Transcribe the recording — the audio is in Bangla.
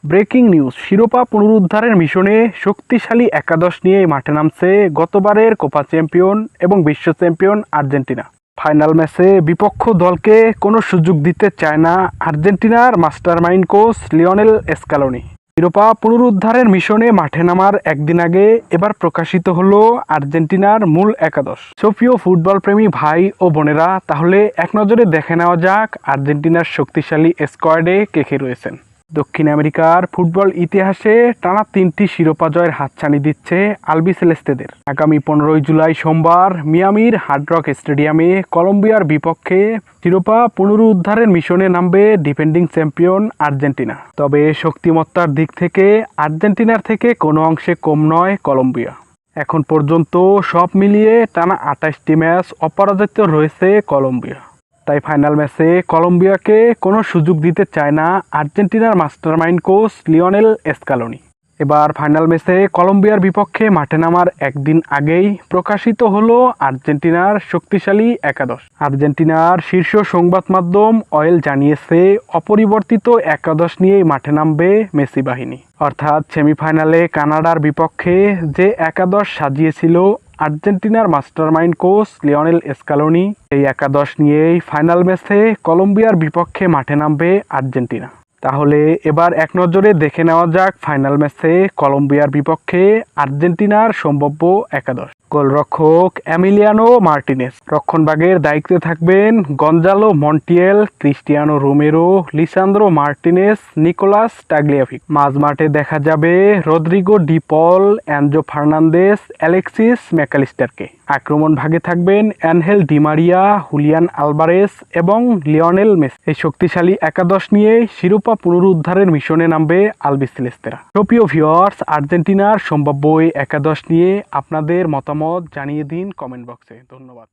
ব্রেকিং নিউজ, শিরোপা পুনরুদ্ধারের মিশনে শক্তিশালী একাদশ নিয়ে মাঠে নামছে গতবারের কোপা চ্যাম্পিয়ন এবং বিশ্ব চ্যাম্পিয়ন আর্জেন্টিনা। ফাইনাল ম্যাচে বিপক্ষ দলকে কোনো সুযোগ দিতে চায় না আর্জেন্টিনার মাস্টারমাইন্ড কোচ লিওনেল স্ক্যালোনি। শিরোপা পুনরুদ্ধারের মিশনে মাঠে নামার একদিন আগে এবার প্রকাশিত হলো আর্জেন্টিনার মূল একাদশ। প্রিয় ফুটবল প্রেমী ভাই ও বোনেরা, তাহলে এক নজরে দেখে নেওয়া যাক আর্জেন্টিনার শক্তিশালী স্কোয়াডে কে কে রয়েছেন। দক্ষিণ আমেরিকার ফুটবল ইতিহাসে টানা 3টি শিরোপা জয়ের হাতছানি দিচ্ছে আলবিসেলেস্তেদের। আগামী 15 জুলাই সোমবার মিয়ামির হার্ড রক স্টেডিয়ামে কলম্বিয়ার বিপক্ষে শিরোপা পুনরুদ্ধারের মিশনে নামবে ডিফেন্ডিং চ্যাম্পিয়ন আর্জেন্টিনা। তবে শক্তিমত্তার দিক থেকে আর্জেন্টিনার থেকে কোনো অংশে কম নয় কলম্বিয়া। এখন পর্যন্ত সব মিলিয়ে টানা 28টি ম্যাচ অপরাজিত রয়েছে কলম্বিয়া। তাই ফাইনাল ম্যাচে কলম্বিয়াকে কোনো সুযোগ দিতে চায় না আর্জেন্টিনার মাস্টারমাইন্ড কোচ লিওনেল স্ক্যালোনি। এবার ফাইনাল ম্যাচে কলম্বিয়ার বিপক্ষে মাঠে নামার একদিন আগেই প্রকাশিত হলো আর্জেন্টিনার শক্তিশালী একাদশ। আর্জেন্টিনার শীর্ষ সংবাদ মাধ্যম অয়েল জানিয়েছে, অপরিবর্তিত একাদশ নিয়েই মাঠে নামবে মেসি বাহিনী। অর্থাৎ সেমিফাইনালে কানাডার বিপক্ষে যে একাদশ সাজিয়েছিল আর্জেন্টিনার মাস্টারমাইন্ড কোচ লিওনেল স্ক্যালোনি, এই একাদশ নিয়েই ফাইনাল ম্যাচে কলম্বিয়ার বিপক্ষে মাঠে নামবে আর্জেন্টিনা। তাহলে এবার এক নজরে দেখে নেওয়া যাক ফাইনাল ম্যাচে কলম্বিয়ার বিপক্ষে আর্জেন্টিনার সম্ভাব্য একাদশ। গোলরক্ষক এমিলিয়ানো মার্টিনেজ, রক্ষণভাগের দায়িত্বে থাকবেন Gonzalo Montiel, Cristiano Romero, Lisandro Martinez, Nicolas Tagliafico. মাঝমাঠে দেখা যাবে Rodrigo De Paul, Enzo Fernandez, Alexis ম্যাকালিস্টারকে। আক্রমণ ভাগে থাকবেন Angel Di Maria, Julian Alvarez এবং লিওনেল মেসি। এই শক্তিশালী একাদশ নিয়ে শিরোপা পুনরুদ্ধারের মিশনে নামবে আলবিসেলেস্তেরা। প্রিয় ভিউয়ার্স, আর্জেন্টিনার সম্ভাব্য এই একাদশ নিয়ে আপনাদের মতামত জানিয়ে দিন কমেন্ট বক্সে। ধন্যবাদ।